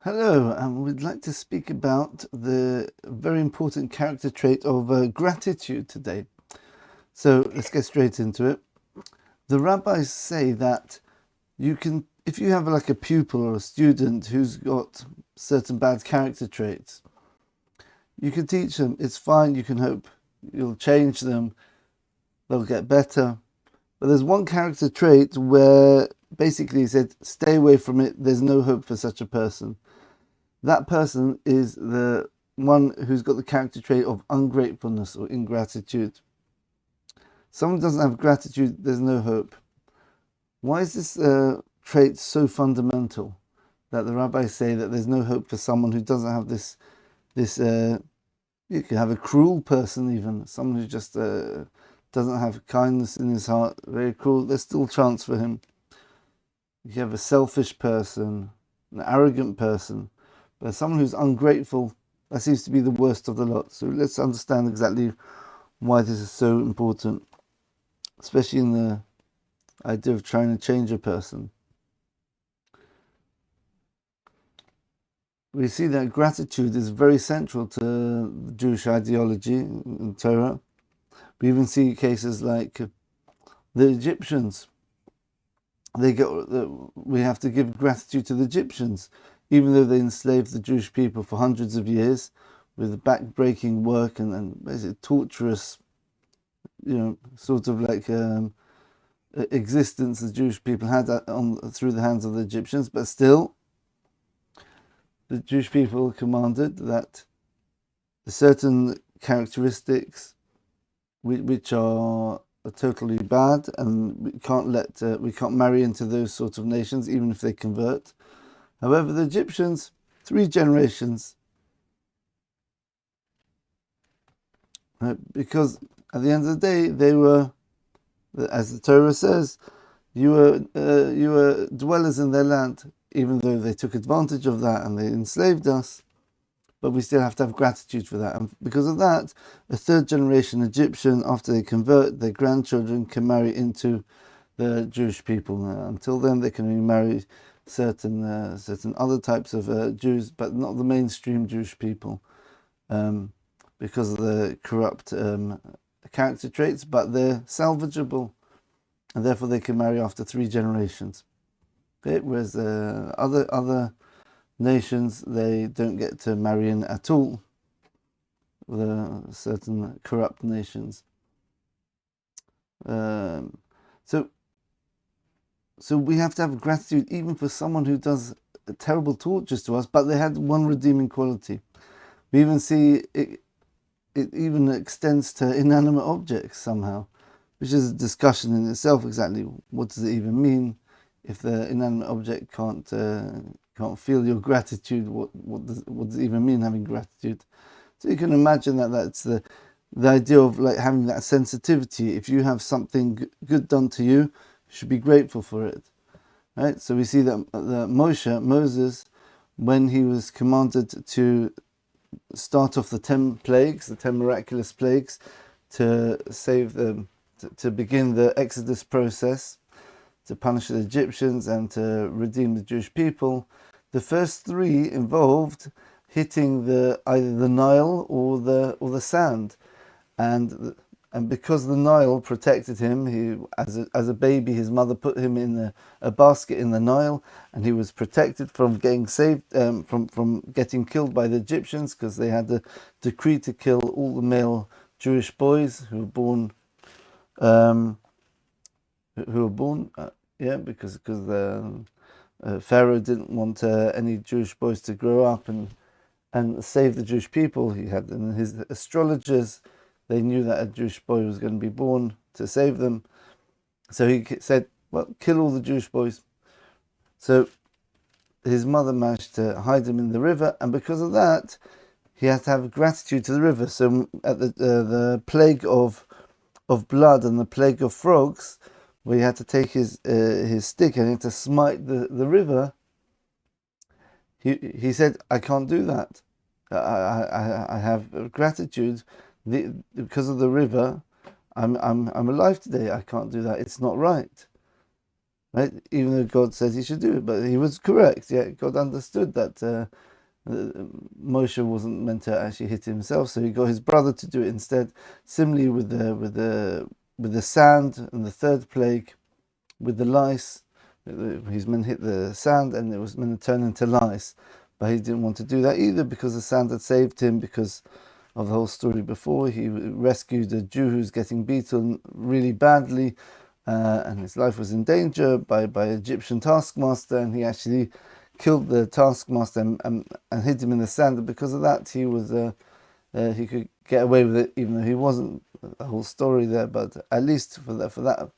Hello, and we'd like to speak about the very important character trait of gratitude today. So let's get straight into it. The rabbis say that you can, if you have like a pupil or a student who's got certain bad character traits, you can teach them. It's fine. You can hope you'll change them. They'll get better. But there's one character trait where basically he said, stay away from it. There's no hope for such a person. That person is the one who's got the character trait of ungratefulness or ingratitude. Someone doesn't have gratitude, there's no hope. Why is this trait so fundamental that the rabbis say that there's no hope for someone who doesn't have this? You can have a cruel person, even someone who just doesn't have kindness in his heart, very cruel. There's still chance for him. You have a selfish person, an arrogant person. But someone who's ungrateful, that seems to be the worst of the lot. So let's understand exactly why this is so important, especially in the idea of trying to change a person. We see that gratitude is very central to the Jewish ideology in Torah. We even see cases like the Egyptians. We have to give gratitude to the Egyptians, even though they enslaved the Jewish people for hundreds of years with back-breaking work and basically torturous, sort of like existence the Jewish people had through the hands of the Egyptians. But still, the Jewish people commanded that certain characteristics which are totally bad, and we can't marry into those sorts of nations, even if they convert. However, the Egyptians, 3 generations, because at the end of the day, they were, as the Torah says, you were dwellers in their land, even though they took advantage of that and they enslaved us. But we still have to have gratitude for that. And because of that, a 3rd generation Egyptian, after they convert, their grandchildren can marry into the Jewish people. Until then, they can only marry certain other types of Jews, but not the mainstream Jewish people, because of the corrupt character traits. But they're salvageable, and therefore they can marry after 3 generations. Okay? Whereas other nations, they don't get to marry in at all, the certain corrupt nations. So we have to have gratitude even for someone who does terrible tortures to us, but they had one redeeming quality. We even see it even extends to inanimate objects somehow, which is a discussion in itself. Exactly what does it even mean if the inanimate object can't feel your gratitude? What does it even mean, having gratitude? So you can imagine that's the idea of like having that sensitivity. If you have something good done to you, you should be grateful for it, right? So we see that Moses, when he was commanded to start off the 10 plagues, the 10 miraculous plagues, to save them, to begin the Exodus process, to punish the Egyptians and to redeem the Jewish people, the first 3 involved hitting either the Nile or the sand, and because the Nile protected him, he as a baby, his mother put him in a basket in the Nile, and he was protected from getting saved, from getting killed by the Egyptians, because they had the decree to kill all the male Jewish boys who were born. Because the Pharaoh didn't want any Jewish boys to grow up and save the Jewish people. He had his astrologers. They knew that a Jewish boy was going to be born to save them. So he said, well, kill all the Jewish boys. So his mother managed to hide him in the river, and because of that, he had to have gratitude to the river. So at the plague of blood and the plague of frogs, where he had to take his stick and he had to smite the river, he said, I can't do that. I have gratitude because of the river. I'm alive today. I can't do that. It's not right. right? Even though God says he should do it, but he was correct. Yeah, God understood that Moshe wasn't meant to actually hit himself, so he got his brother to do it instead. Similarly with the sand and the third plague, with the lice, he's meant to hit the sand and it was meant to turn into lice, but he didn't want to do that either because the sand had saved him because of the whole story before. He rescued a Jew who's getting beaten really badly, and his life was in danger by Egyptian taskmaster, and he actually killed the taskmaster and hid him in the sand. And because of that, he was he could get away with it, even though he wasn't. The whole story there, but at least for that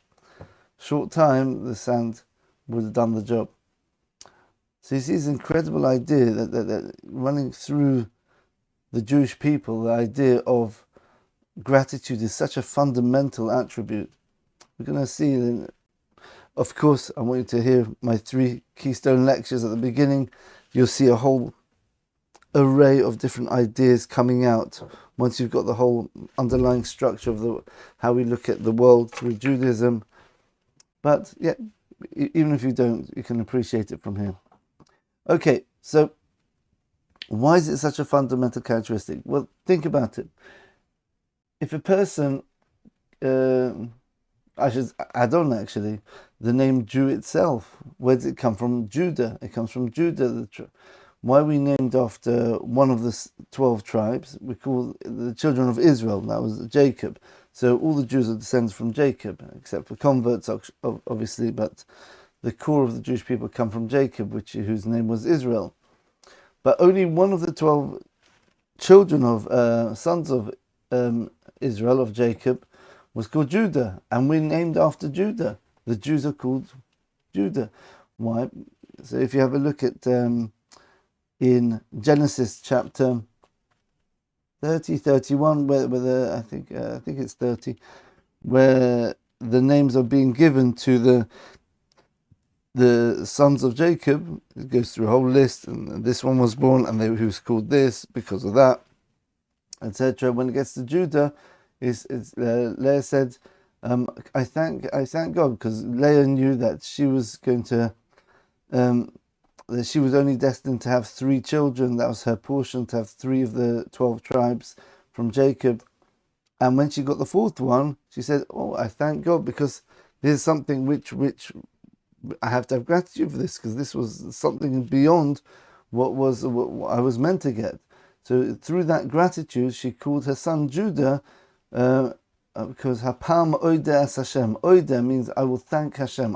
short time, the sand would have done the job. So you see this incredible idea that running through the Jewish people, the idea of gratitude is such a fundamental attribute. We're going to see, of course, I want you to hear my 3 keystone lectures at the beginning. You'll see a whole array of different ideas coming out once you've got the whole underlying structure of how we look at the world through Judaism. But yeah, even if you don't, you can appreciate it from here. Okay, so why is it such a fundamental characteristic? Well, think about it. If a person, I should add on actually, the name Jew itself, where does it come from? Judah. It comes from Judah. Why are we named after one of the 12 tribes? We call the children of Israel. That was Jacob. So all the Jews are descendants from Jacob, except for converts, obviously, but the core of the Jewish people come from Jacob, whose name was Israel. But only one of the 12 children of sons of Israel, of Jacob, was called Judah, and we're named after Judah. The Jews are called Judah. Why? So if you have a look at in Genesis chapter 30, 31, where I think it's 30, where the names are being given to the sons of Jacob. It goes through a whole list, and this one was born, and he was called this because of that, etc. When it gets to Judah, Leah said, I thank God, because Leah knew that she was going to, that she was only destined to have 3 children. That was her portion, to have 3 of the 12 tribes from Jacob. And when she got the 4th one, she said, oh, I thank God, because there's something which I have to have gratitude for this, because this was something beyond what I was meant to get. So through that gratitude, she called her son Judah, because Hapam Oida as Hashem. Oida means I will thank Hashem.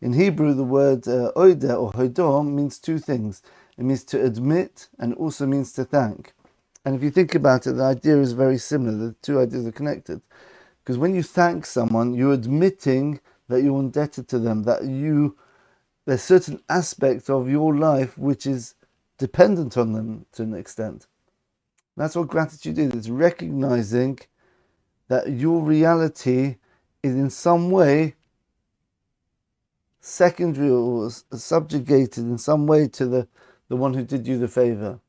In Hebrew, the word Oida or Hodah means 2 things. It means to admit and also means to thank. And if you think about it, the idea is very similar. The 2 ideas are connected. Because when you thank someone, you're admitting that you're indebted to them, that there's certain aspect of your life which is dependent on them to an extent. That's what gratitude is. It's recognizing that your reality is in some way secondary or subjugated in some way to the one who did you the favor.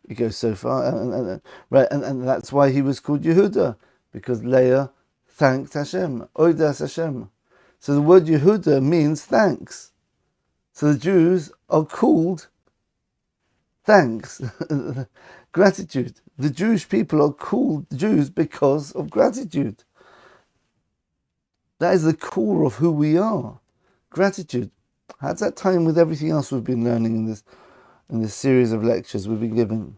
It goes so far, right? And that's why he was called Yehuda, because Leah thanked Hashem. Oidas Hashem. So the word Yehuda means thanks. So the Jews are called thanks, gratitude. The Jewish people are called Jews because of gratitude. That is the core of who we are. Gratitude. How does that tie in with everything else we've been learning in this series of lectures we've been given?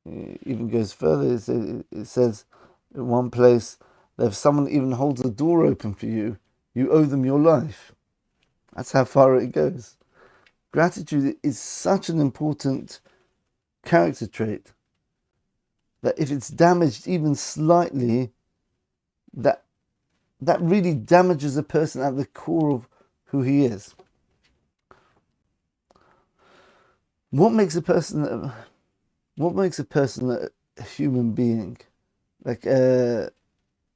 It even goes further. It says in one place that if someone even holds a door open for you, you owe them your life. That's how far it goes. Gratitude is such an important character trait that if it's damaged even slightly, that really damages a person at the core of who he is. What makes a person a human being? Like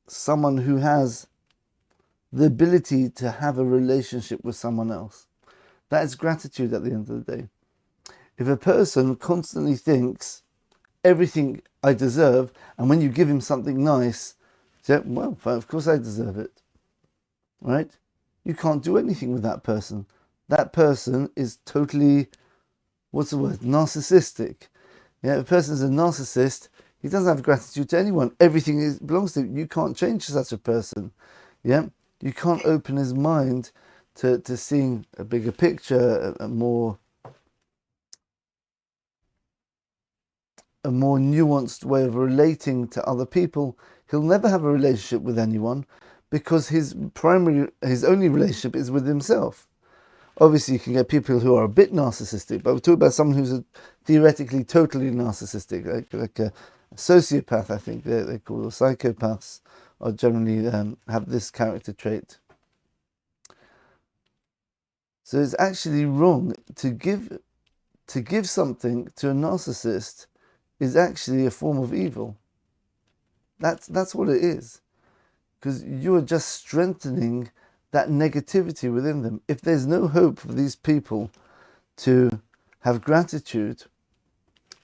someone who has the ability to have a relationship with someone else. That is gratitude at the end of the day. If a person constantly thinks everything I deserve, and when you give him something nice, say, well, of course I deserve it. right? You can't do anything with that person. That person is totally, what's the word, narcissistic. Yeah, if a person is a narcissist, he doesn't have gratitude to anyone. Everything belongs to him. You can't change such a person. Yeah, you can't open his mind to seeing a bigger picture, a more nuanced way of relating to other people. He'll never have a relationship with anyone because his only relationship is with himself. Obviously, you can get people who are a bit narcissistic, but we're talking about someone who's theoretically totally narcissistic, like a sociopath, I think they call it. Psychopaths are generally have this character trait. So it's actually wrong to give something to a narcissist is actually a form of evil. That's what it is, because you are just strengthening that negativity within them. If there's no hope for these people to have gratitude,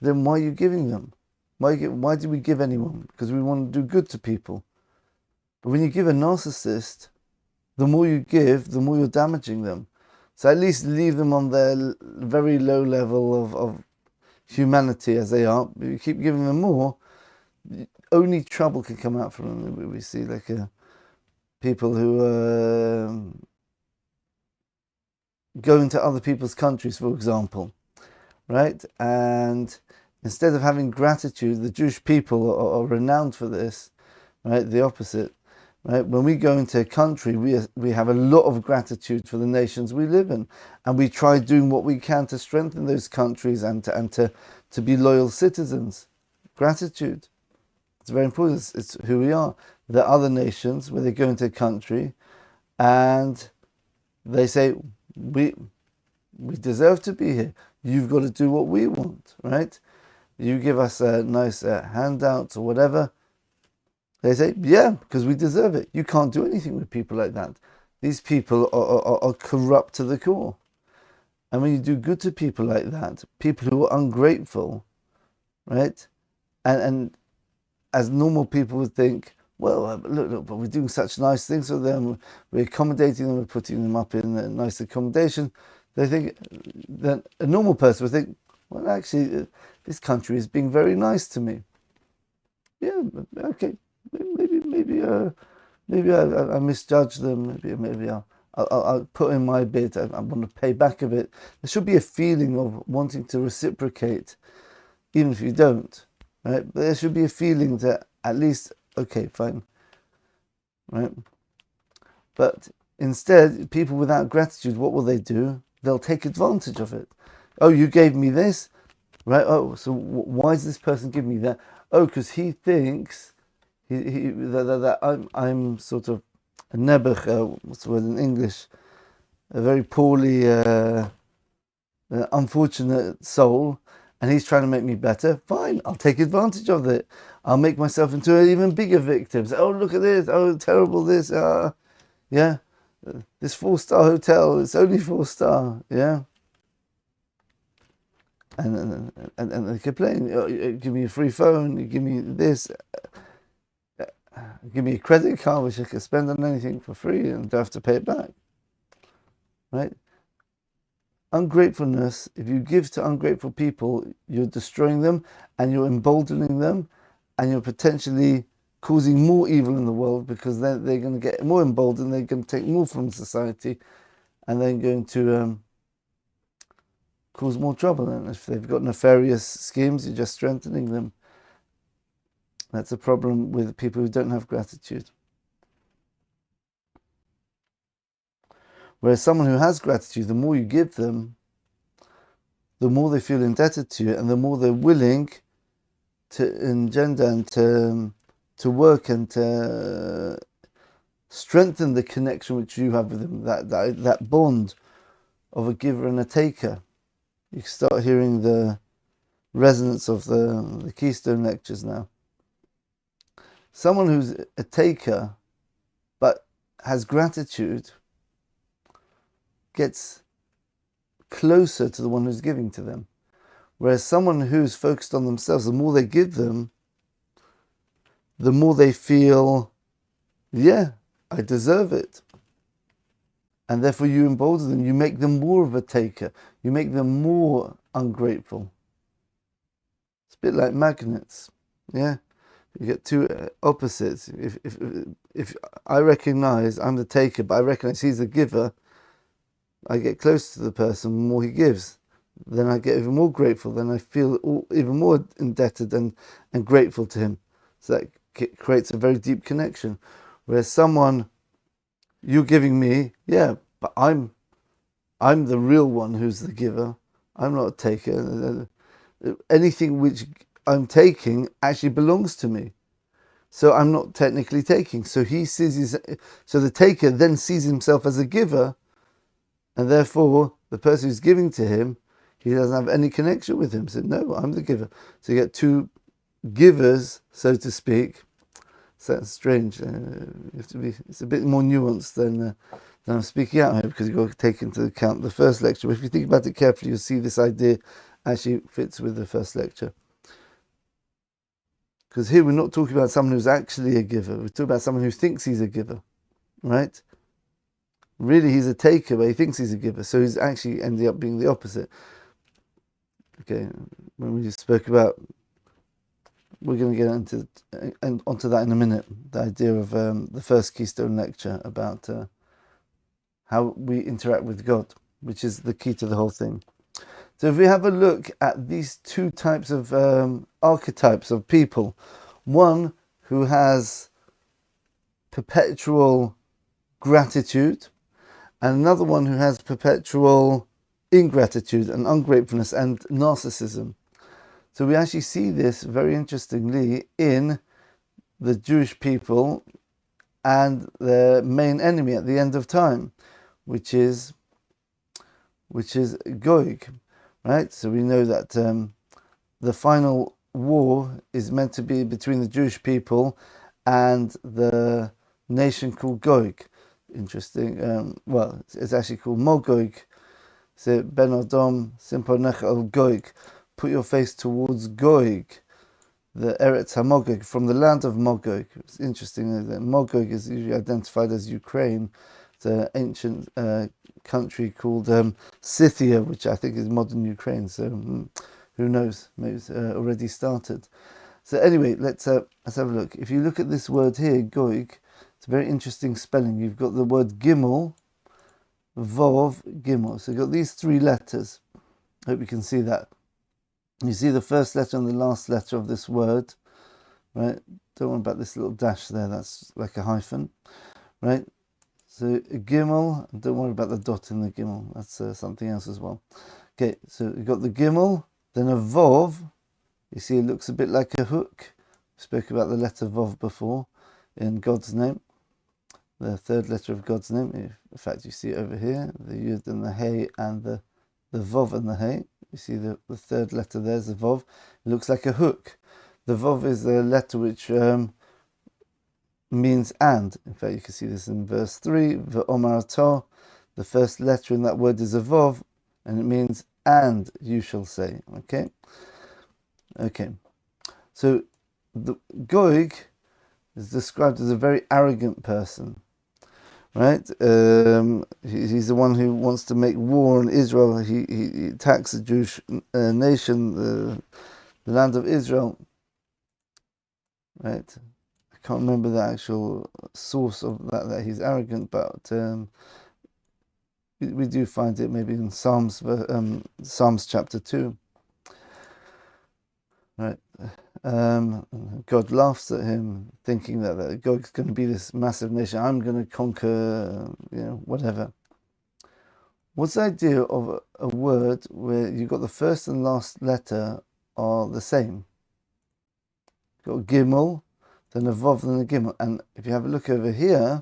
then why are you giving them? Why do we give anyone? Because we want to do good to people. But when you give a narcissist, the more you give, the more you're damaging them. So at least leave them on their very low level of humanity as they are. But you keep giving them more, only trouble can come out from them. We see like people who go into other people's countries, for example, right? And instead of having gratitude, the Jewish people are renowned for this, right? The opposite, right? When we go into a country, we have a lot of gratitude for the nations we live in, and we try doing what we can to strengthen those countries and to be loyal citizens. Gratitude. It's very important. It's who we are. There are other nations where they go into a country and they say, we deserve to be here. You've got to do what we want, right? You give us a nice handouts or whatever. They say, yeah, because we deserve it. You can't do anything with people like that. These people are corrupt to the core. And when you do good to people like that, people who are ungrateful, right? And as normal people would think, well, look, but we're doing such nice things for them. We're accommodating them. We're putting them up in a nice accommodation. They think that a normal person would think, well, actually, this country is being very nice to me. Yeah, okay, maybe I misjudged them. Maybe I'll put in my bit. I want to pay back a bit. There should be a feeling of wanting to reciprocate, even if you don't. Right? But there should be a feeling that at least, okay, fine, right? But instead, people without gratitude, what will they do? They'll take advantage of it. Oh, you gave me this, right? Oh, so why is this person giving me that? Oh, because he thinks that I'm sort of a nebuch, what's the word in English? A very poorly, unfortunate soul. And he's trying to make me better. Fine, I'll take advantage of it. I'll make myself into an even bigger victim. Oh, look at this. Oh, terrible this. Yeah. This 4-star hotel, it's only 4-star. Yeah. And they complain. Oh, you give me a free phone. You give me this. Give me a credit card which I can spend on anything for free and don't have to pay it back. Right? Ungratefulness, if you give to ungrateful people, you're destroying them and you're emboldening them and you're potentially causing more evil in the world, because they're going to get more emboldened, they're going to take more from society, and they're going to cause more trouble. And if they've got nefarious schemes, you're just strengthening them. That's a problem with people who don't have gratitude. Whereas someone who has gratitude, the more you give them, the more they feel indebted to you, and the more they're willing to engender and to work and to strengthen the connection which you have with them, that bond of a giver and a taker. You can start hearing the resonance of the Keystone lectures now. Someone who's a taker but has gratitude gets closer to the one who's giving to them. Whereas someone who's focused on themselves, the more they give them, the more they feel, yeah, I deserve it. and therefore you embolden them. You make them more of a taker. You make them more ungrateful. It's a bit like magnets, yeah. You get two opposites. If I recognize I'm the taker, but I recognize he's the giver, I get close to the person, the more he gives. Then I get even more grateful. Then I feel even more indebted and grateful to him. So that creates a very deep connection. Whereas someone, you're giving me, yeah, but I'm the real one who's the giver. I'm not a taker. Anything which I'm taking actually belongs to me. So I'm not technically taking. So so the taker then sees himself as a giver, and therefore the person who's giving to him, he doesn't have any connection with him. So no, I'm the giver. So you get two givers, so to speak. So that's strange. It's a bit more nuanced than I'm speaking out here, because you've got to take into account the first lecture. But if you think about it carefully, you'll see this idea actually fits with the first lecture. Because here we're not talking about someone who's actually a giver. We're talking about someone who thinks he's a giver, right? Really, he's a taker, but he thinks he's a giver. So he's actually ending up being the opposite. Okay, when we spoke about, we're going to get onto that in a minute. The idea of the first Keystone lecture about how we interact with God, which is the key to the whole thing. So if we have a look at these two types of archetypes of people, one who has perpetual gratitude, and another one who has perpetual ingratitude and ungratefulness and narcissism. So we actually see this very interestingly in the Jewish people and their main enemy at the end of time, which is GOG. Right, so we know that the final war is meant to be between the Jewish people and the nation called GOG. Interesting. Well, it's actually called Magog. So Ben Adam Simponech al GOG. Put your face towards GOG, the Eretz HaMagog, from the land of Magog. It's interesting that Magog is usually identified as Ukraine. It's an ancient country called Scythia, which I think is modern Ukraine. So who knows? Maybe it's already started. So anyway, let's have a look. If you look at this word here, GOG, it's a very interesting spelling. You've got the word Gimel, Vov, Gimel. So you've got these three letters. I hope you can see that. You see the first letter and the last letter of this word, right? Don't worry about this little dash there. That's like a hyphen, right? So Gimel, don't worry about the dot in the Gimel. That's something else as well. Okay, so you've got the Gimel, then a Vov. You see it looks a bit like a hook. We spoke about the letter Vov before in God's name. The third letter of God's name. In fact, you see it over here. The Yud and the Hey and the Vov and the Hey. You see the third letter there's the Vov. It looks like a hook. The Vov is a letter which means and. In fact, you can see this in verse 3. V'omar atah. The first letter in that word is a Vov, and it means and you shall say. Okay? Okay. So the GOG is described as a very arrogant person. Right? He's the one who wants to make war on Israel. He attacks the Jewish nation, the land of Israel. Right? I can't remember the actual source of that he's arrogant, but we do find it maybe in Psalms chapter 2. Right? God laughs at him, thinking that God's going to be this massive nation. I'm going to conquer, whatever. What's the idea of a word where you've got the first and last letter are the same? You've got Gimel, then a Vav, then a Gimel. And if you have a look over here,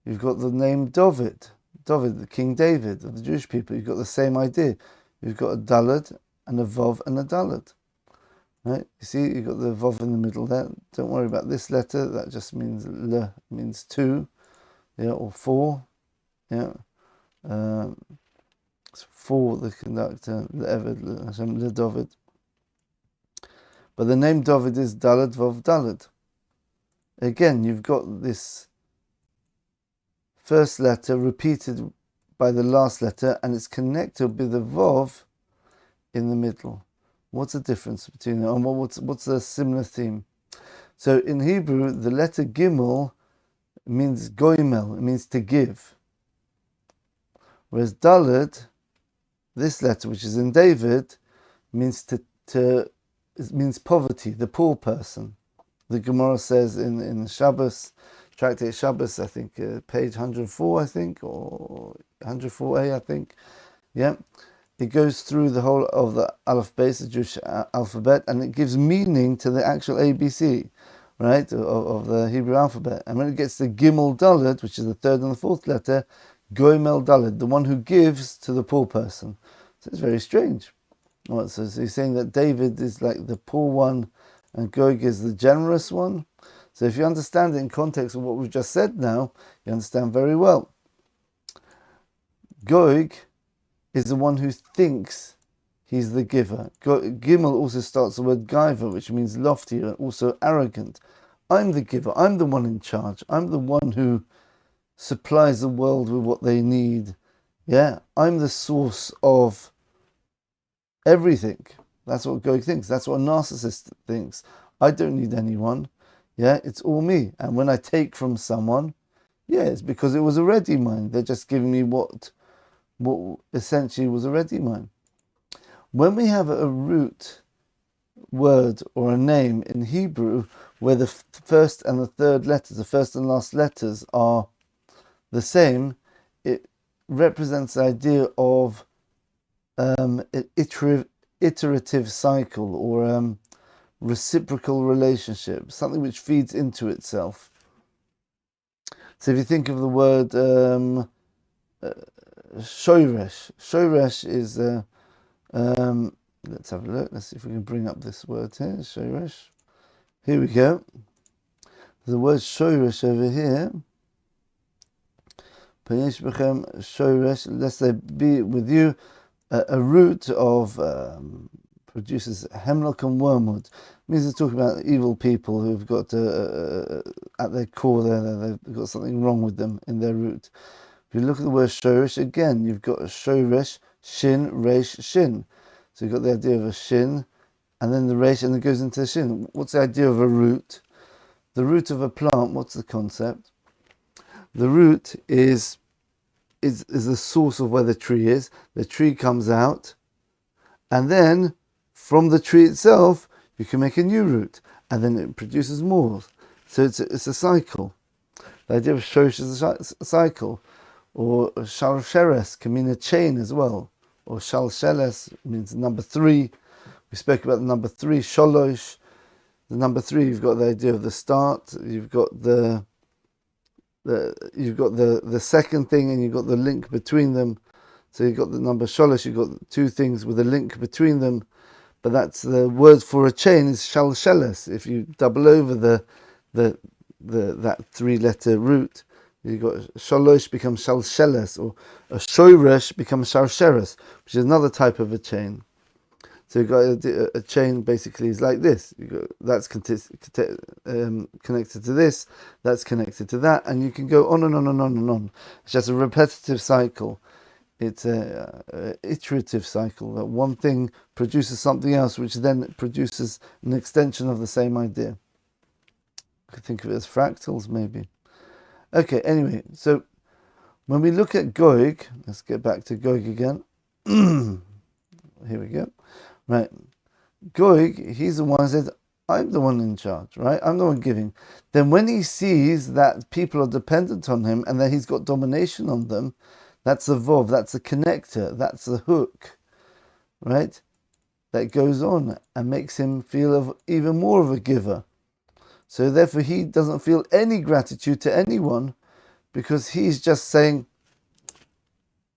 you've got the name David, the King David of the Jewish people. You've got the same idea. You've got a Daled and a Vav and a Daled. Right? You see, you've got the Vav in the middle there. Don't worry about this letter. That just means Le, means two, or four. Yeah. For the conductor, the David. But the name David is Daled Vav Daled. Again, you've got this first letter repeated by the last letter, and it's connected with the Vov in the middle. What's the difference between them? And what's the similar theme? So in Hebrew, the letter Gimel means goimel, it means to give. Whereas Dalet, this letter, which is in DaviD, means it means poverty, the poor person. The Gemara says in Shabbos, Tractate Shabbos, I think, page 104, I think, or 104a, I think. Yeah, it goes through the whole of the Aleph Beis, the Jewish alphabet, and it gives meaning to the actual ABC, right, of the Hebrew alphabet. And when it gets to Gimel Dalet, which is the third and the fourth letter, Goimel Dalet, the one who gives to the poor person. So it's very strange. Well, so he's saying that DaviD is like the poor one, and GoG is the generous one. So if you understand it in context of what we've just said now, you understand very well. GoG is the one who thinks he's the giver. Gimel also starts the word gaiva, which means lofty and also arrogant. I'm the giver. I'm the one in charge. I'm the one who supplies the world with what they need. Yeah, I'm the source of everything. That's what GoG thinks. That's what a narcissist thinks. I don't need anyone. Yeah, it's all me. And when I take from someone, yeah, it's because it was already mine. They're just giving me what essentially was already mine. When we have a root word or a name in Hebrew where the first and the third letters, the first and last letters are the same, it represents the idea of an iterative cycle or reciprocal relationship, something which feeds into itself. So if you think of the word shoresh is let's have a look. Let's see if we can bring up this word here. Shoresh. Here we go. The word shoresh over here. Shoresh. Let's say be with you. A root of produces hemlock and wormwood. It means it's talking about evil people who've got at their core they've got something wrong with them in their root. If you look at the word shoresh again, you've got a shoresh, shin, resh, shin. So you've got the idea of a shin, and then the resh, and it goes into the shin. What's the idea of a root? The root of a plant, what's the concept? The root is the source of where the tree is. The tree comes out, and then from the tree itself, you can make a new root, and then it produces more. So it's a cycle. The idea of shoresh is a cycle. Or shalsheres can mean a chain as well. Or shalsheles means number 3. We spoke about the number 3, sholosh. The number 3, you've got the idea of the start. You've got the second thing, and you've got the link between them. So you've got the number sholosh. You've got 2 things with a link between them. But that's the word for a chain is shalsheles. If you double over that 3-letter root, you've got shalosh becomes shalsheles, or a shoresh becomes shalsheres, which is another type of a chain. So you've got a chain basically is like this. That's connected to this, that's connected to that, and you can go on and on and on and on. It's just a repetitive cycle. It's a iterative cycle, that one thing produces something else, which then produces an extension of the same idea. You could think of it as fractals, maybe. Okay, anyway, so when we look at GoG, let's get back to GoG again. Here we go. Right. GoG, he's the one who says, I'm the one in charge, right? I'm the one giving. Then when he sees that people are dependent on him and that he's got domination on them, that's the Vov, that's the connector, that's the hook, right? That goes on and makes him feel even more of a giver. So therefore he doesn't feel any gratitude to anyone, because he's just saying,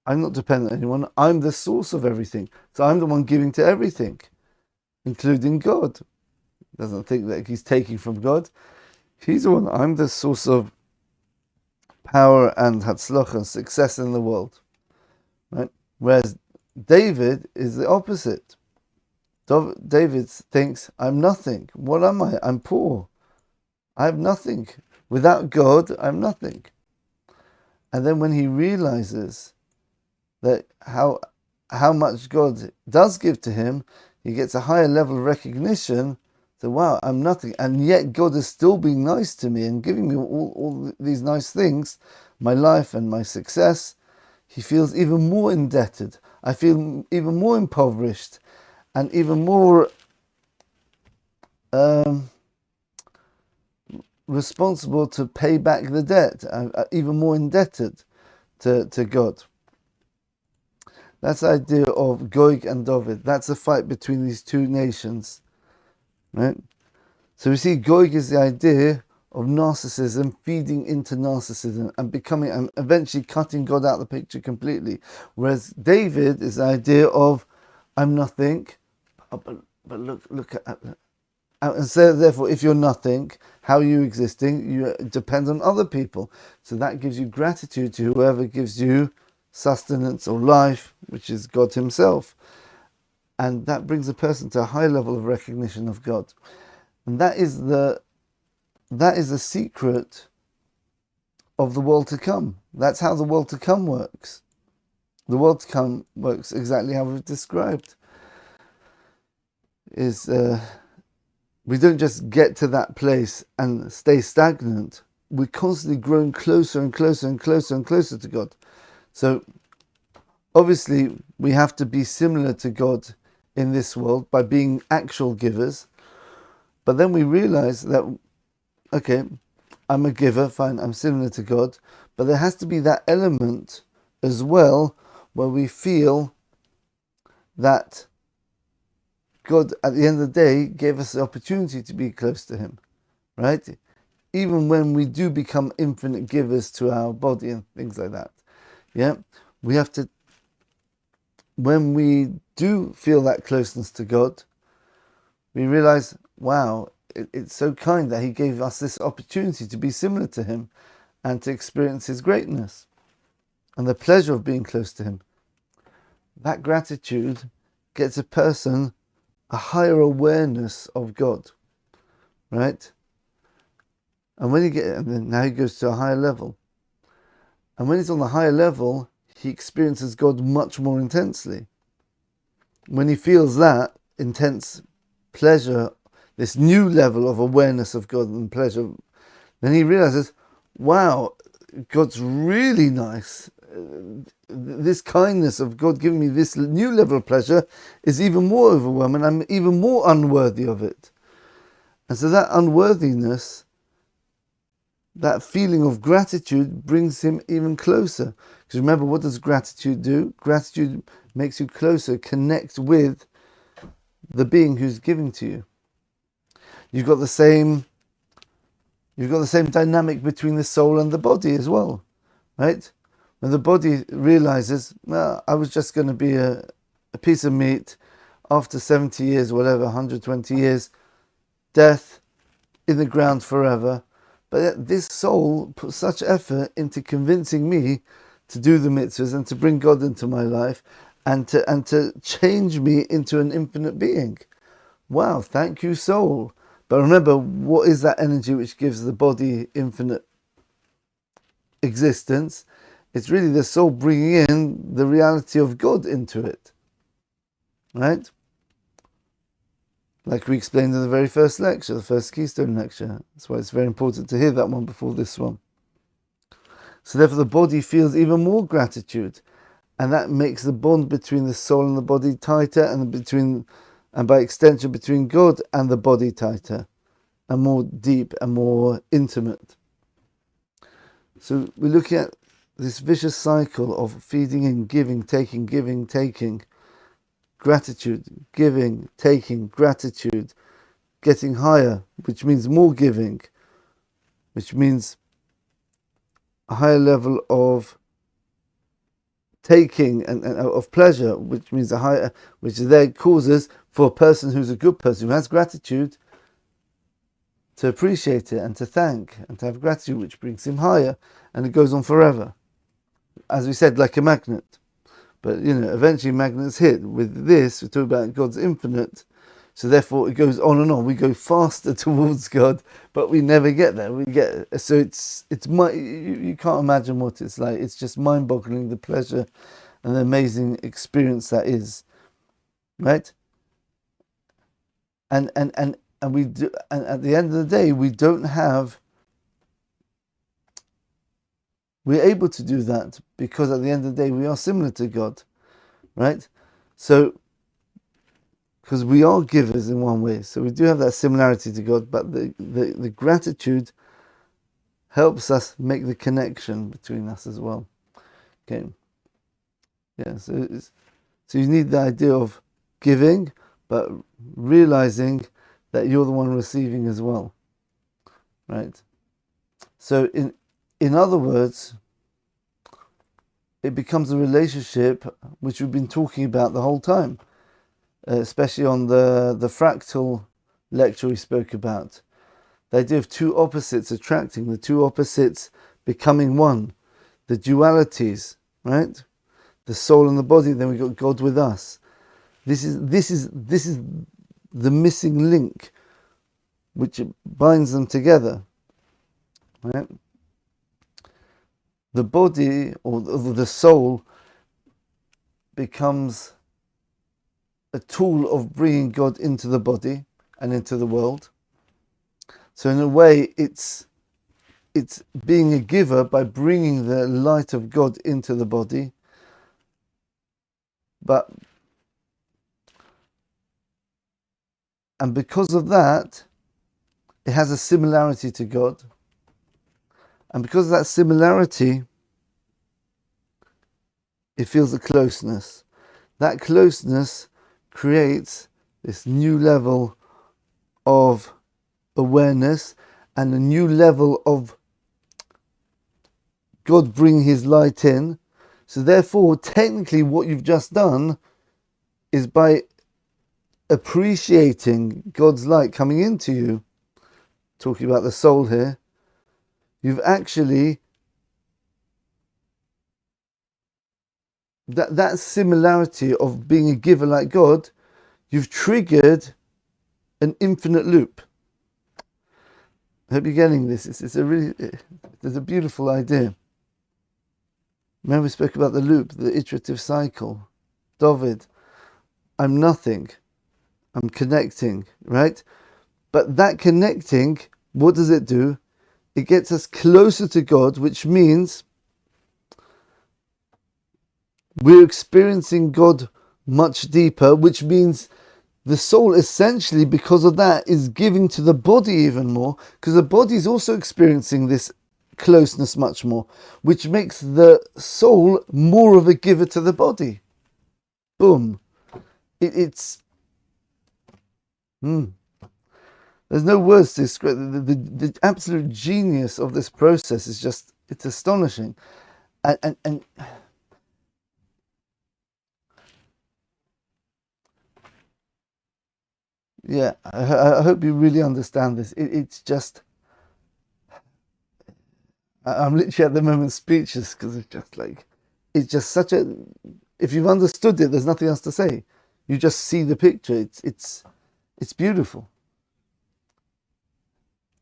I'm not dependent on anyone, I'm the source of everything. So I'm the one giving to everything, including God. Doesn't think that he's taking from God. He's the one, I'm the source of power and hatzlacha and success in the world. Right? Whereas DaviD is the opposite. DaviD thinks, I'm nothing. What am I? I'm poor. I have nothing. Without God, I'm nothing. And then when he realizes that how much God does give to him, he gets a higher level of recognition. So, wow, I'm nothing. And yet God is still being nice to me and giving me all these nice things, my life and my success. He feels even more indebted. I feel even more impoverished and even more responsible to pay back the debt, even more indebted to God. That's the idea of Gog and DaviD. That's a fight between these two nations, right? So we see Gog is the idea of narcissism feeding into narcissism and becoming, and eventually cutting God out of the picture completely. Whereas DaviD is the idea of I'm nothing, but look at and so therefore if you're nothing, how are you existing? You depend on other people. So that gives you gratitude to whoever gives you sustenance or life, which is God himself. And that brings a person to a high level of recognition of God. And that is the secret of the world to come. That's how the world to come works. The world to come works exactly how we've described. We don't just get to that place and stay stagnant. We're constantly growing closer and closer and closer and closer to God. So obviously we have to be similar to God in this world by being actual givers. But then we realize that, okay, I'm a giver, fine, I'm similar to God, but there has to be that element as well where we feel that God, at the end of the day, gave us the opportunity to be close to him, right? Even when we do become infinite givers to our body and things like that. Yeah, we have to, when we do feel that closeness to God, we realize, wow, it's so kind that he gave us this opportunity to be similar to him and to experience his greatness and the pleasure of being close to him. That gratitude gets a person a higher awareness of God, right? And then now he goes to a higher level. And when he's on the higher level, he experiences God much more intensely. When he feels that intense pleasure, this new level of awareness of God and pleasure, then he realizes, wow, God's really nice. This kindness of God giving me this new level of pleasure is even more overwhelming. I'm even more unworthy of it. And so that unworthiness, that feeling of gratitude brings him even closer. Because remember, what does gratitude do? Gratitude makes you closer, connect with the being who's giving to you. You've got the same dynamic between the soul and the body as well, right? When the body realizes, well, I was just going to be a piece of meat after 70 years, whatever, 120 years, death, in the ground forever. But yet this soul put such effort into convincing me to do the mitzvahs and to bring God into my life and to change me into an infinite being. Wow, thank you, soul. But remember, what is that energy which gives the body infinite existence? It's really the soul bringing in the reality of God into it, right? Like we explained in the very first lecture, the first Keystone lecture. That's why it's very important to hear that one before this one. So therefore the body feels even more gratitude, and that makes the bond between the soul and the body tighter, and by extension between God and the body tighter, and more deep and more intimate. So we're looking at this vicious cycle of feeding in, giving, taking, gratitude, giving, taking, gratitude, getting higher, which means more giving, which means a higher level of taking and of pleasure, which means which then causes for a person who's a good person, who has gratitude, to appreciate it and to thank and to have gratitude, which brings him higher, and it goes on forever. As we said, like a magnet. But eventually magnets hit. With this, we talk about God's infinite. So therefore it goes on and on. We go faster towards God, but we never get there. So you can't imagine what it's like. It's just mind-boggling, the pleasure and the amazing experience that is, right? And we do, and at the end of the day, we're able to do that because at the end of the day we are similar to God, right? So because we are givers in one way, so we do have that similarity to God, but the gratitude helps us make the connection between us as well. Okay, yeah. So you need the idea of giving, but realizing that you're the one receiving as well, right? So in other words, it becomes a relationship which we've been talking about the whole time, especially on the fractal lecture we spoke about. The idea of two opposites attracting, the two opposites becoming one, the dualities, right? The soul and the body, then we've got God with us. This is the missing link which binds them together, right? The body or the soul becomes a tool of bringing God into the body and into the world. So in a way, it's being a giver by bringing the light of God into the body. And because of that, it has a similarity to God. And because of that similarity, it feels a closeness. That closeness creates this new level of awareness and a new level of God bringing his light in. So therefore, technically what you've just done is by appreciating God's light coming into you, talking about the soul here, you've actually, that similarity of being a giver like God, you've triggered an infinite loop. I hope you're getting this. There's a beautiful idea. Remember we spoke about the loop, the iterative cycle. DaviD, I'm nothing. I'm connecting, right? But that connecting, what does it do? It gets us closer to God, which means we're experiencing God much deeper, which means the soul essentially, because of that, is giving to the body even more, because the body is also experiencing this closeness much more, which makes the soul more of a giver to the body. Boom. There's no words to describe the absolute genius of this process. Is just, it's astonishing. And yeah, I hope you really understand this. It's just, I'm literally at the moment speechless, because it's just such a, if you've understood it, there's nothing else to say. You just see the picture. It's beautiful.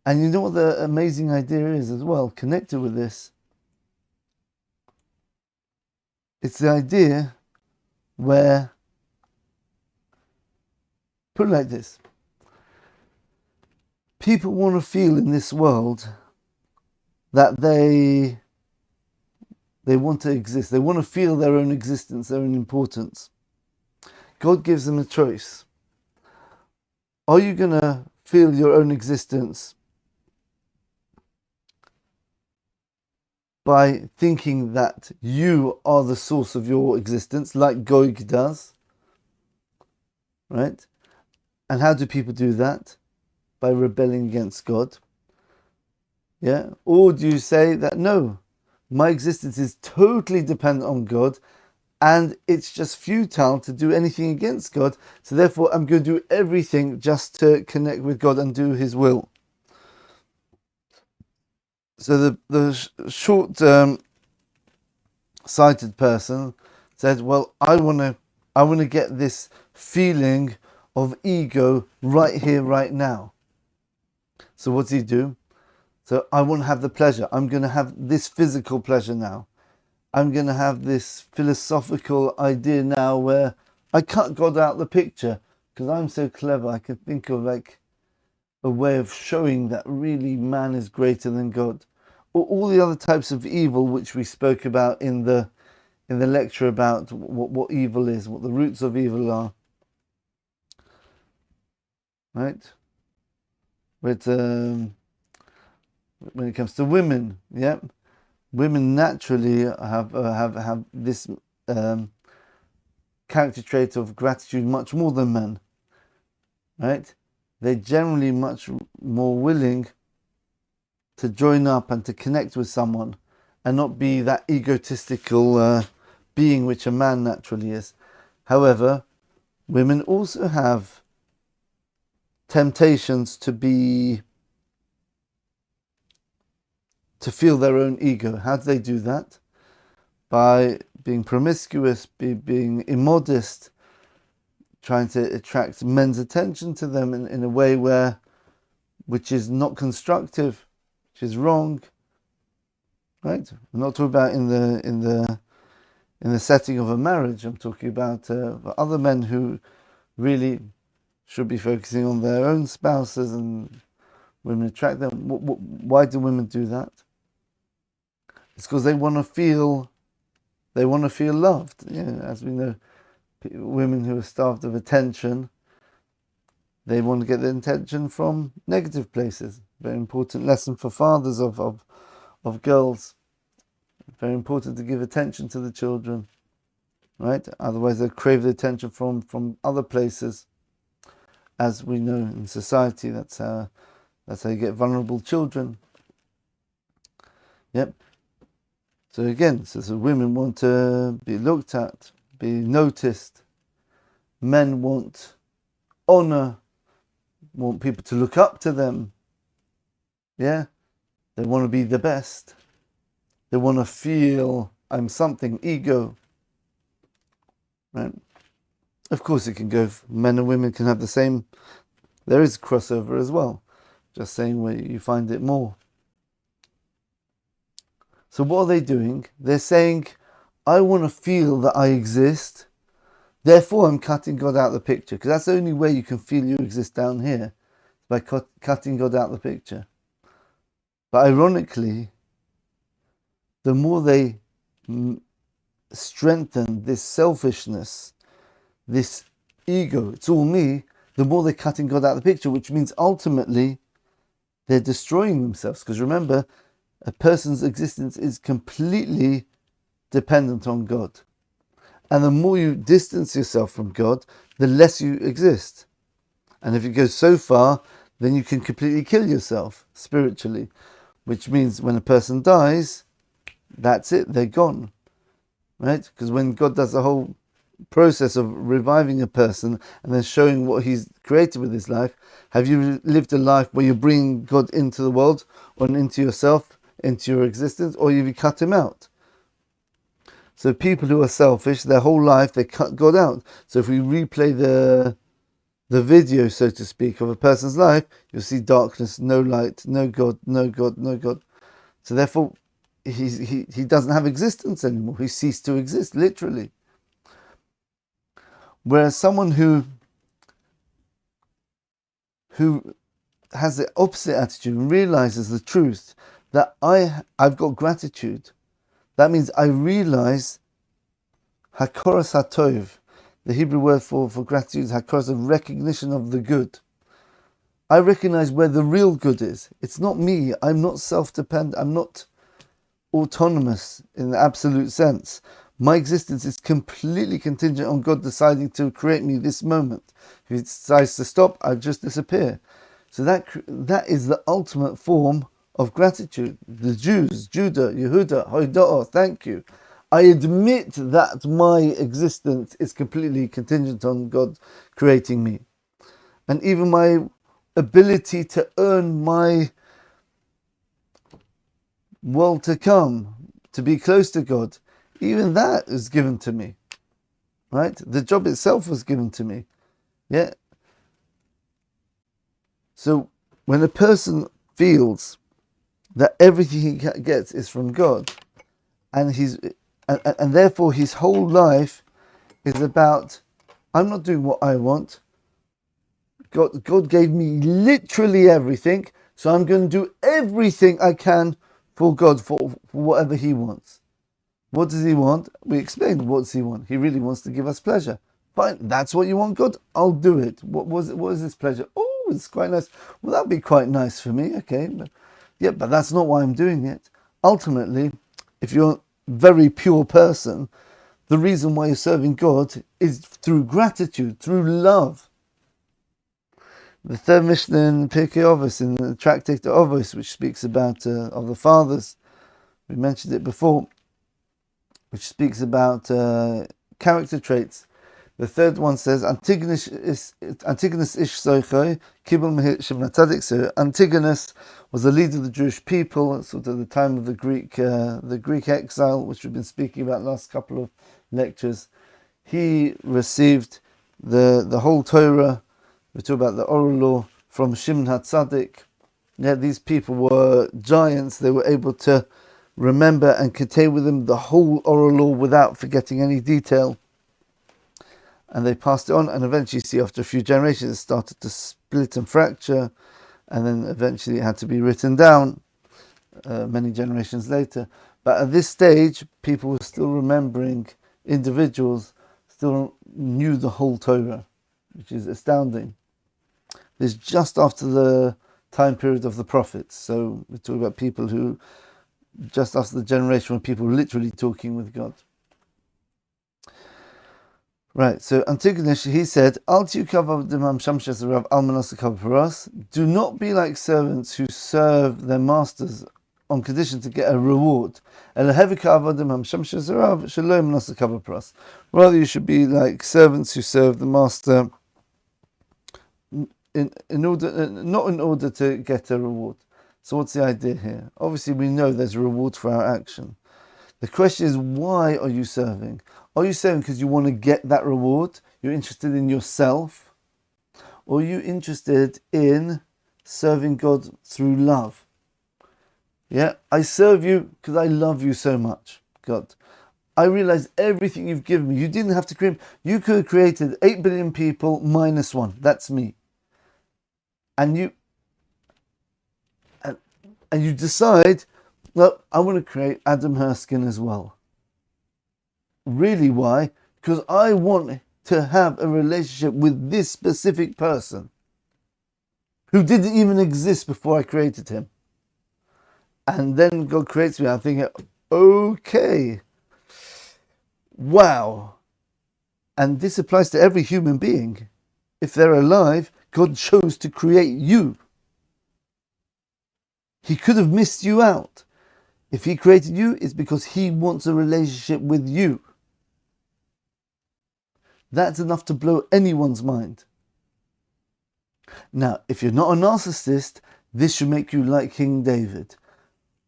And you know what the amazing idea is as well, connected with this? It's the idea where, put it like this, people want to feel in this world that they want to exist. They want to feel their own existence, their own importance. God gives them a choice. Are you going to feel your own existence by thinking that you are the source of your existence, like GOG does, right? And how do people do that? By rebelling against God. Yeah? Or do you say that, no, my existence is totally dependent on God, and it's just futile to do anything against God, so therefore I'm going to do everything just to connect with God and do his will. So the short-sighted person said, well, I want to get this feeling of ego right here, right now. So what does he do? So I want to have the pleasure. I'm going to have this physical pleasure now. I'm going to have this philosophical idea now where I cut God out the picture because I'm so clever. I can think of like a way of showing that really man is greater than God. Or all the other types of evil which we spoke about in the lecture about what evil is, what the roots of evil are. Right? But when it comes to women, yeah, women naturally have this character trait of gratitude much more than men. Right? They're generally much more willing to join up and to connect with someone and not be that egotistical being which a man naturally is. However, women also have temptations to feel their own ego. How do they do that? By being promiscuous, being immodest, trying to attract men's attention to them in a way which is not constructive, which is wrong. Right? I'm not talking about in the setting of a marriage. I'm talking about other men who really should be focusing on their own spouses, and women attract them. Why do women do that? It's because they want to feel loved. Yeah, as we know, women who are starved of attention, they want to get their attention from negative places. Very important lesson for fathers of girls. Very important to give attention to the children, right? Otherwise they'll crave the attention from other places. As we know in society, that's how you get vulnerable children. Yep. So again, so women want to be looked at, be noticed. Men want honor, want people to look up to them. Yeah? They want to be the best. They want to feel I'm something, ego. Right? Of course it can go, men and women can have the same, there is crossover as well. Just saying where you find it more. So what are they doing? They're saying, I want to feel that I exist, therefore I'm cutting God out of the picture. Because that's the only way you can feel you exist down here, by cutting God out of the picture. But ironically, the more they strengthen this selfishness, this ego, it's all me, the more they're cutting God out of the picture, which means ultimately they're destroying themselves. Because remember, a person's existence is completely dependent on God. And the more you distance yourself from God, the less you exist. And if it goes so far, then you can completely kill yourself spiritually. Which means when a person dies, that's it, they're gone. Right? Because when God does the whole process of reviving a person and then showing what he's created with his life, have you lived a life where you bring God into the world or into yourself, into your existence, or have you cut him out? So people who are selfish, their whole life they cut God out. So if we replay the video, so to speak, of a person's life, you'll see darkness, no light, no God, no God, no God. So therefore he doesn't have existence anymore. He ceased to exist, literally. Whereas someone who has the opposite attitude and realizes the truth that I've got gratitude, that means I realize hakoras hatov, the Hebrew word for gratitude is hakoras, a recognition of the good. I recognize where the real good is. It's not me. I'm not self-dependent. I'm not autonomous in the absolute sense. My existence is completely contingent on God deciding to create me this moment. If he decides to stop, I'll just disappear. So that is the ultimate form of gratitude. The Jews, Judah, Yehuda, Hoida'ah, thank you. I admit that my existence is completely contingent on God creating me. And even my ability to earn my world to come, to be close to God, even that is given to me. Right? The job itself was given to me. Yeah. So when a person feels that everything he gets is from God, and therefore his whole life is about, I'm not doing what I want. God gave me literally everything, so I'm going to do everything I can for God, for whatever he wants. What does he want? We explained, what does he want? He really wants to give us pleasure. Fine, that's what you want, God? I'll do it. What is this pleasure? Oh, it's quite nice. Well, that'd be quite nice for me, okay. But that's not why I'm doing it. Ultimately, if you're a very pure person, the reason why you're serving God is through gratitude, through love. The third Mishnah in Pirkei Avos, in the Tractate of Avos, which speaks about of the fathers, we mentioned it before, which speaks about character traits. The third one says, Antigonus ish soichoi, kibul mehit shivna tzadik. So Antigonus was the leader of the Jewish people, sort of the time of the Greek exile, which we've been speaking about last couple of lectures. He received the whole Torah. We talk about the oral law from Shimon HaTzadik. Yeah, these people were giants. They were able to remember and contain with them the whole oral law without forgetting any detail. And they passed it on, and eventually, you see, after a few generations, it started to split and fracture, and then eventually it had to be written down many generations later. But at this stage, people were still remembering, individuals still knew the whole Torah, which is astounding. This is just after the time period of the prophets. So we're talking about people who, just after the generation when people were literally talking with God. Right, so Antigonus, he said, do not be like servants who serve their masters on condition to get a reward. Rather, you should be like servants who serve the master in order, not in order to get a reward. So what's the idea here? Obviously, we know there's a reward for our action. The question is, why are you serving? Are you serving because you want to get that reward? You're interested in yourself? Or are you interested in serving God through love? Yeah, I serve you because I love you so much, God. I realize everything you've given me. You didn't have to create. You could have created 8 billion people minus one. That's me. And you decide, well, I want to create Adam Herskin as well. Really, why? Because I want to have a relationship with this specific person who didn't even exist before I created him. And then God creates me. I'm thinking, okay, wow. And this applies to every human being. If they're alive, God chose to create you. He could have missed you out. If he created you, it's because he wants a relationship with you. That's enough to blow anyone's mind. Now, if you're not a narcissist, this should make you like King David.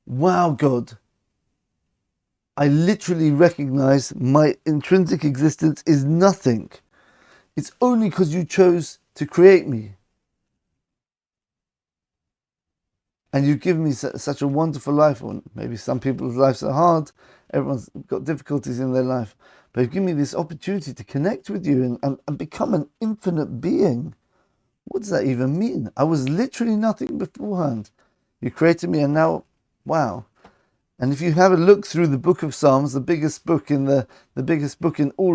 Wow, God, I literally recognize my intrinsic existence is nothing. It's only because you chose to create me. And you've given me such a wonderful life. Or maybe some people's lives are hard. Everyone's got difficulties in their life. But you've given me this opportunity to connect with you and become an infinite being. What does that even mean? I was literally nothing beforehand. You created me, and now, wow. And if you have a look through the book of Psalms, the biggest book in all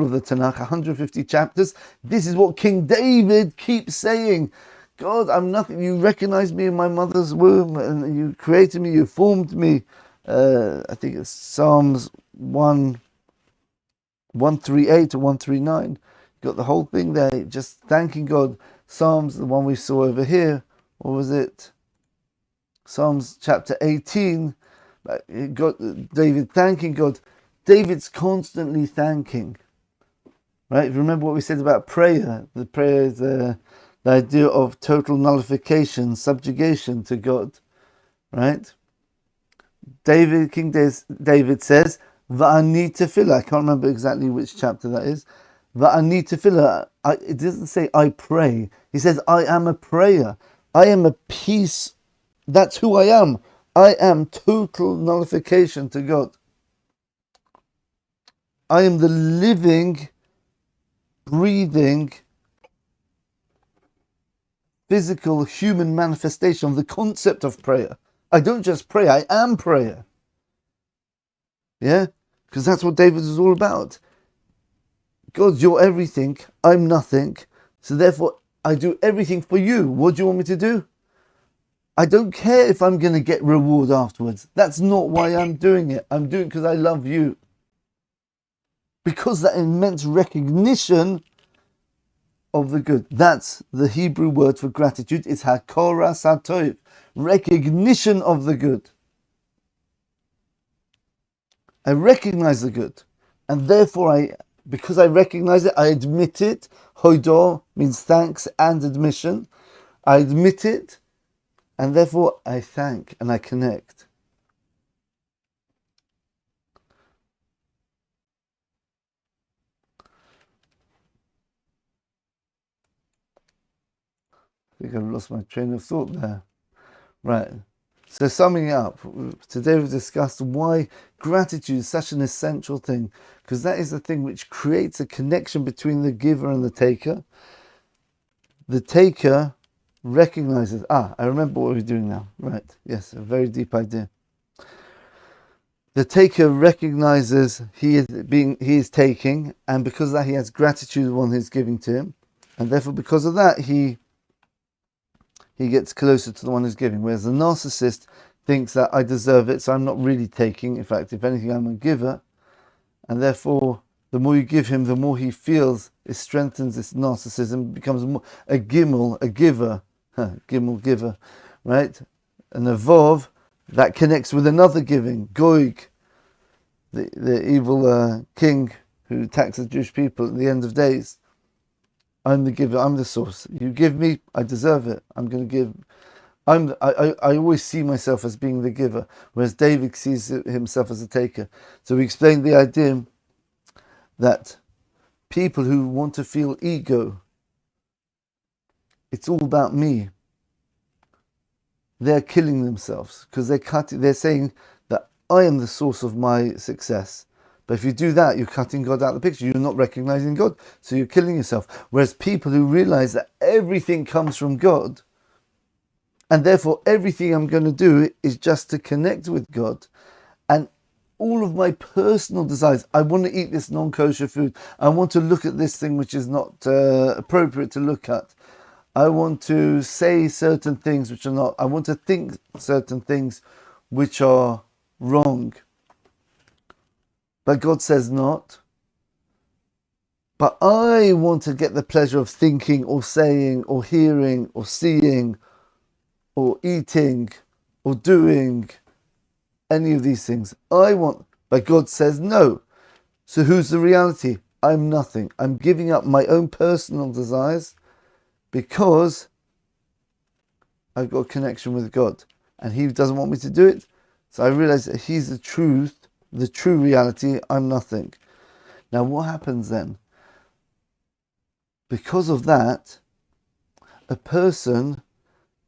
of the Tanakh, 150 chapters, this is what King David keeps saying. God, I'm nothing. You recognized me in my mother's womb, and you created me, you formed me. I think it's Psalms 138 to 139. You got the whole thing there, just thanking God. Psalms, the one we saw over here, what was it? Psalms chapter 18. David thanking God. David's constantly thanking. Right? Remember what we said about prayer. The prayer is the idea of total nullification, subjugation to God. Right? King David says, Va'ani tefillah. I can't remember exactly which chapter that is. Va'ani tefillah. It doesn't say I pray. He says I am a prayer. I am a piece. That's who I am. I am total nullification to God. I am the living, breathing, physical, human manifestation of the concept of prayer. I don't just pray, I am prayer. Yeah? Because that's what David is all about. God, you're everything, I'm nothing, so therefore I do everything for you. What do you want me to do? I don't care if I'm going to get reward afterwards. That's not why I'm doing it. I'm doing it because I love you. Because that immense recognition of the good. That's the Hebrew word for gratitude. It's hakora satov, recognition of the good. I recognize the good, and therefore because I recognize it, I admit it. Hodor means thanks and admission. I admit it, and therefore I thank and I connect. I think I've lost my train of thought there. Right. So summing up, today we've discussed why gratitude is such an essential thing, because that is the thing which creates a connection between the giver and the taker. The taker recognizes, I remember what we're doing now. Right, yes, a very deep idea. The taker recognizes he is taking, and because of that he has gratitude on his giving to him, and therefore because of that he gets closer to the one who's giving. Whereas the narcissist thinks that I deserve it, so I'm not really taking. In fact, if anything, I'm a giver. And therefore, the more you give him, the more he feels it strengthens this narcissism, becomes more a gimel, a giver. Gimel, giver, right? And a vov, that connects with another giving, GOG, the evil king who attacks the Jewish people at the end of days. I'm the giver, I'm the source. You give me, I deserve it. I'm going to give. I always see myself as being the giver, whereas David sees himself as a taker. So we explained the idea that people who want to feel ego, it's all about me. They're killing themselves because they're saying that I am the source of my success. But if you do that, you're cutting God out of the picture. You're not recognizing God, so you're killing yourself. Whereas people who realize that everything comes from God, and therefore everything I'm going to do is just to connect with God, and all of my personal desires, I want to eat this non-kosher food, I want to look at this thing which is not appropriate to look at, I want to say certain things which are not, I want to think certain things which are wrong. But God says not. But I want to get the pleasure of thinking or saying or hearing or seeing or eating or doing any of these things. I want, but God says no. So who's the reality? I'm nothing. I'm giving up my own personal desires because I've got a connection with God. And He doesn't want me to do it. So I realize that He's the truth, the true reality. I'm nothing. Now what happens then? Because of that, a person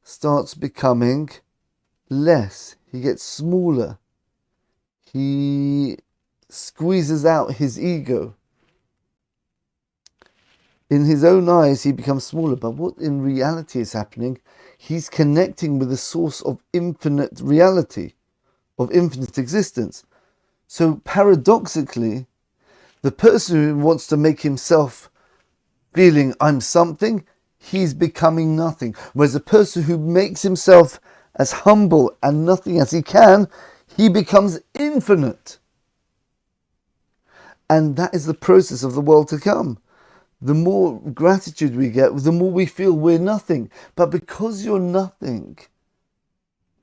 starts becoming less. He gets smaller. He squeezes out his ego. In his own eyes, he becomes smaller. But what in reality is happening? He's connecting with the source of infinite reality, of infinite existence. So paradoxically, the person who wants to make himself feeling I'm something, he's becoming nothing. Whereas the person who makes himself as humble and nothing as he can, he becomes infinite. And that is the process of the world to come. The more gratitude we get, the more we feel we're nothing. But because you're nothing,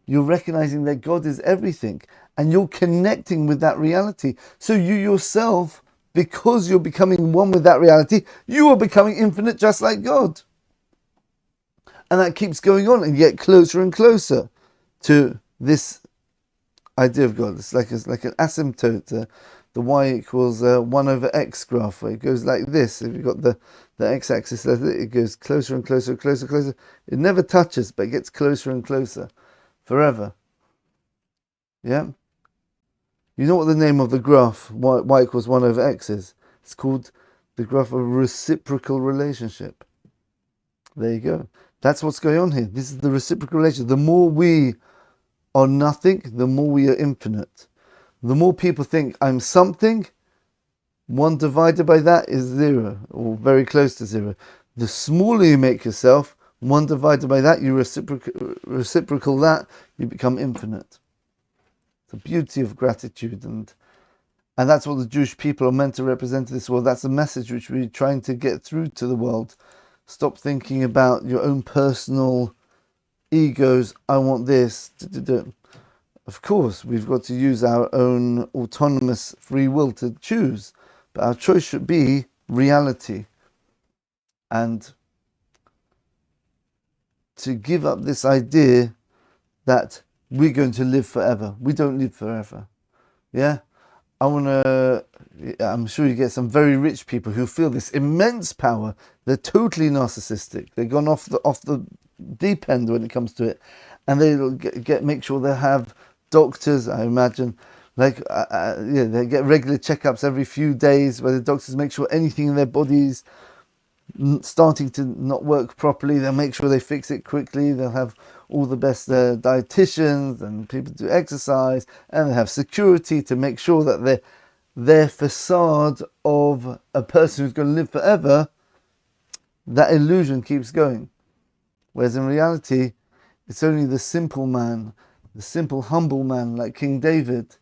you're recognizing that God is everything. And you're connecting with that reality. So you yourself, because you're becoming one with that reality, you are becoming infinite just like God. And that keeps going on, and you get closer and closer to this idea of God. It's like an asymptote, the y equals 1 over x graph, where it goes like this. If you've got the the x-axis, it goes closer and closer and closer and closer. It never touches, but it gets closer and closer forever. Yeah? You know what the name of the graph y equals 1 over x is? It's called the graph of reciprocal relationship. There you go. That's what's going on here. This is the reciprocal relationship. The more we are nothing, the more we are infinite. The more people think I'm something, 1 divided by that is 0, or very close to 0. The smaller you make yourself, 1 divided by that, you reciprocal that, you become infinite. The beauty of gratitude, and that's what the Jewish people are meant to represent to this world. That's the message which we're trying to get through to the world. Stop thinking about your own personal egos. I want this. Of course, we've got to use our own autonomous free will to choose, but our choice should be reality, and to give up this idea that we're going to live forever. We don't live forever. Yeah? I'm sure you get some very rich people who feel this immense power. They're totally narcissistic. They've gone off the deep end when it comes to it, and they'll make sure they have doctors, I imagine, they get regular checkups every few days where the doctors make sure anything in their bodies starting to not work properly, they'll make sure they fix it quickly. They'll have all the best dietitians and people do exercise, and they have security to make sure that their facade of a person who's going to live forever, that illusion keeps going. Whereas in reality, it's only the simple man, the simple humble man like King David,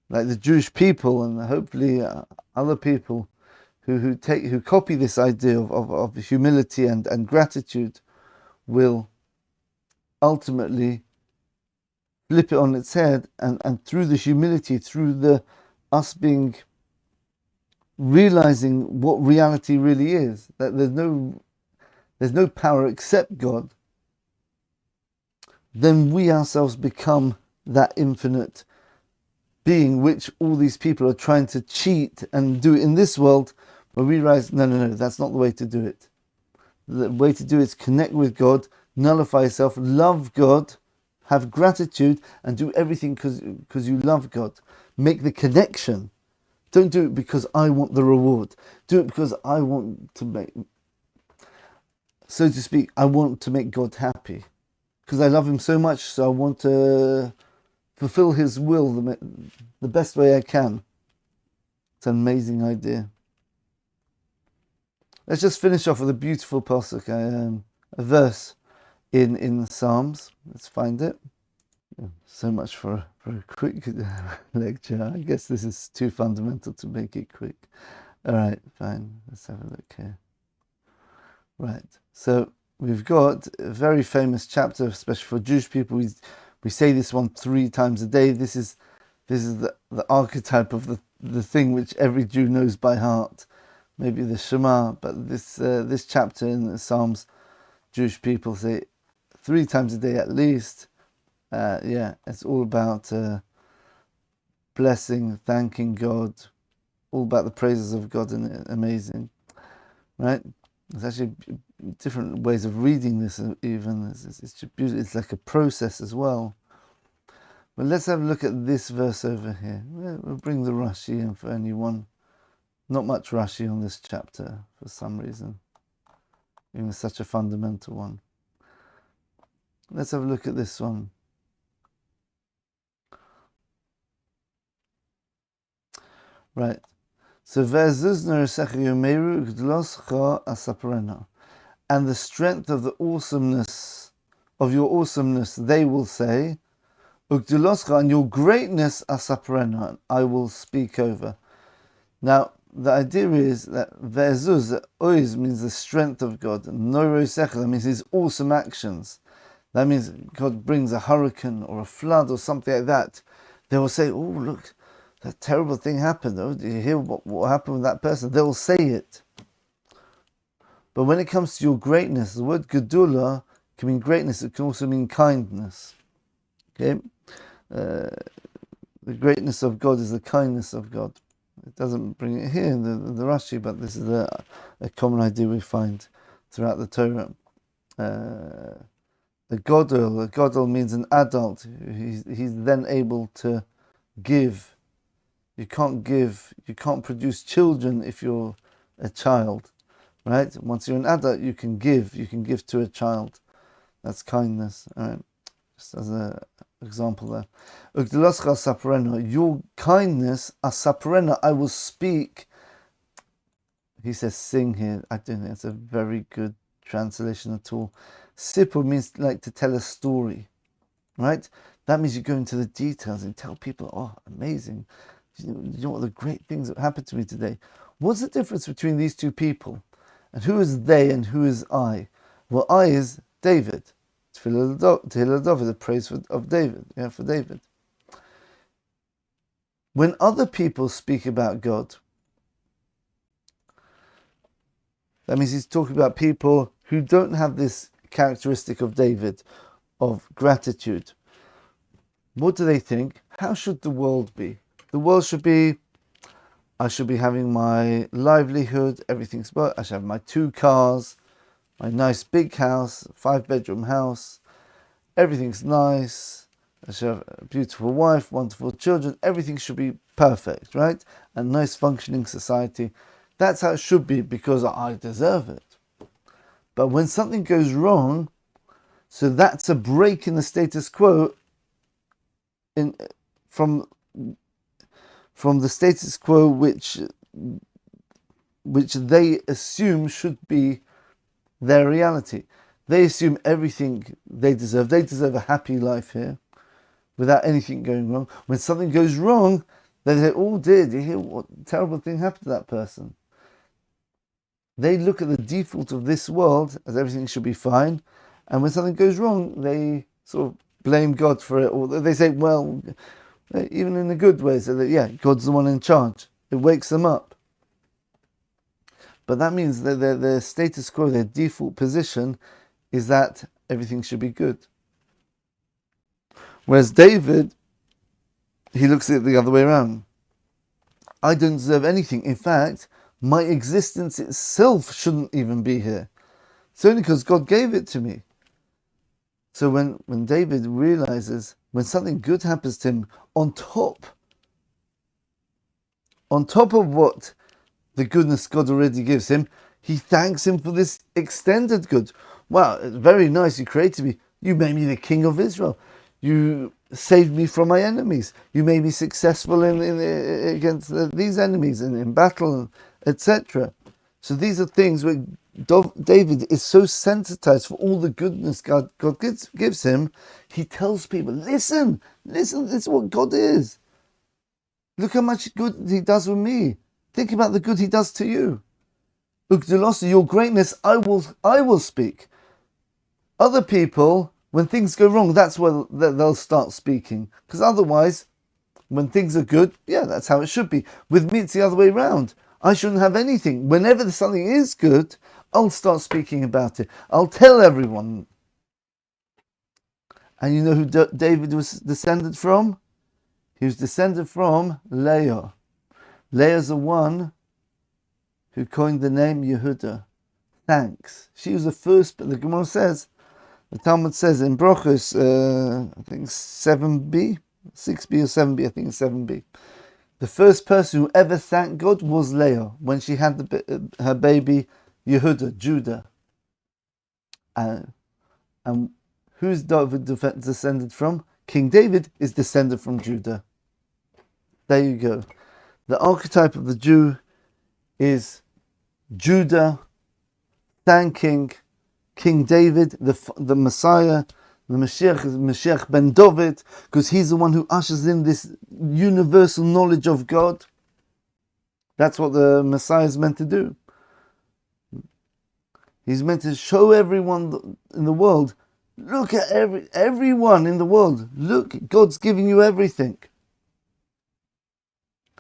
like the Jewish people, and hopefully other people who copy this idea of humility and gratitude, will ultimately flip it on its head, and through the humility, through us realizing what reality really is, that there's no power except God, then we ourselves become that infinite being which all these people are trying to cheat and do in this world. But we realize, no, that's not the way to do it. The way to do it is connect with God, nullify yourself, love God, have gratitude, and do everything because you love God. Make the connection. Don't do it because I want the reward. Do it because I want to make, so to speak, I want to make God happy. Because I love him so much, so I want to fulfill his will the best way I can. It's an amazing idea. Let's just finish off with a beautiful pasuk, a verse in the Psalms. Let's find it. So much for a quick lecture. I guess this is too fundamental to make it quick. All right, fine. Let's have a look here. Right. So we've got a very famous chapter, especially for Jewish people. We say this one 3 times a day. This is the archetype of the thing which every Jew knows by heart. Maybe the Shema, but this chapter in the Psalms, Jewish people say 3 times a day at least. It's all about blessing, thanking God, all about the praises of God, and amazing, right? There's actually different ways of reading this. Even it's like a process as well. But let's have a look at this verse over here. We'll bring the Rashi in for anyone. Not much Rashi on this chapter for some reason, even such a fundamental one. Let's have a look at this one. Right. So and the strength of the awesomeness of your awesomeness, they will say, and your greatness asaprena, I will speak over. Now, the idea is that ve'ezuz, oiz means the strength of God, and noirosecha, that means his awesome actions. That means God brings a hurricane or a flood or something like that. They will say, oh, look, that terrible thing happened. Oh, do you hear what happened with that person? They will say it. But when it comes to your greatness, the word gedula can mean greatness. It can also mean kindness. Okay? The greatness of God is the kindness of God. It doesn't bring it here in the Rashi, but this is a common idea we find throughout the Torah. A godel means an adult. He's then able to give. You can't produce children if you're a child, right? Once you're an adult, you can give to a child. That's kindness, all right? Just as an example there. Your kindness, asaprena, I will speak. He says sing here. I don't think it's a very good translation at all. Sipur means like to tell a story, right? That means you go into the details and tell people, oh, amazing. You know what the great things that happened to me today. What's the difference between these two people? And who is they and who is I? Well, I is David. Tehillah David, the praise of David, for David. When other people speak about God, that means he's talking about people who don't have this characteristic of David, of gratitude. What do they think? How should the world be? The world should be, I should be having my livelihood, everything's well, I should have my 2 cars, my nice big house, 5-bedroom house, everything's nice, I should have a beautiful wife, wonderful children, everything should be perfect, right? A nice functioning society. That's how it should be because I deserve it. But when something goes wrong, so that's a break in the status quo from the status quo which they assume should be their reality. They assume everything they deserve. They deserve a happy life here without anything going wrong. When something goes wrong, they say, oh dear, do you hear what terrible thing happened to that person? They look at the default of this world as everything should be fine, and when something goes wrong, they sort of blame God for it, or they say, well, even in a good way, so that, yeah, God's the one in charge. It wakes them up. But that means that their status quo, their default position, is that everything should be good. Whereas David, he looks at it the other way around. I don't deserve anything. In fact, my existence itself shouldn't even be here. It's only because God gave it to me. So when David realizes when something good happens to him, on top of what the goodness God already gives him, he thanks him for this extended good. Wow, it's very nice. You created me. You made me the king of Israel. You saved me from my enemies. You made me successful against these enemies in battle, etc. So these are things where David is so sensitized for all the goodness God gives him. He tells people, listen, this is what God is. Look how much good he does with me. Think about the good he does to you. Ugdulosa, your greatness, I will speak. Other people, when things go wrong, that's when they'll start speaking. Because otherwise, when things are good, yeah, that's how it should be. With me, it's the other way around. I shouldn't have anything. Whenever something is good, I'll start speaking about it. I'll tell everyone. And you know who David was descended from? He was descended from Leah. Leah's the one who coined the name Yehuda. Thanks. She was the first, but the Gemara says, the Talmud says in Brochus, I think 7b, 6b or 7b, I think it's 7b. The first person who ever thanked God was Leah when she had her baby Yehuda, Judah. And who's David descended from? King David is descended from Judah. There you go. The archetype of the Jew is Judah thanking King David, the Messiah, the Mashiach is Mashiach ben David, because he's the one who ushers in this universal knowledge of God. That's what the Messiah is meant to do. He's meant to show everyone in the world, look at everyone in the world, look, God's giving you everything.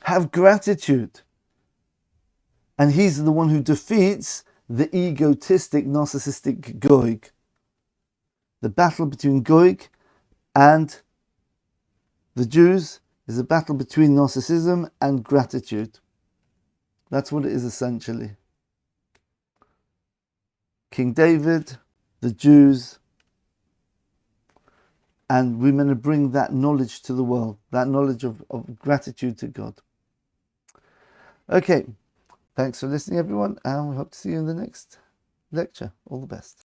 Have gratitude. And he's the one who defeats the egotistic, narcissistic GOG. The battle between GOG and the Jews is a battle between narcissism and gratitude. That's what it is essentially. King David, the Jews, and we're going to bring that knowledge to the world, that knowledge of gratitude to God. Okay, thanks for listening, everyone, and we hope to see you in the next lecture. All the best.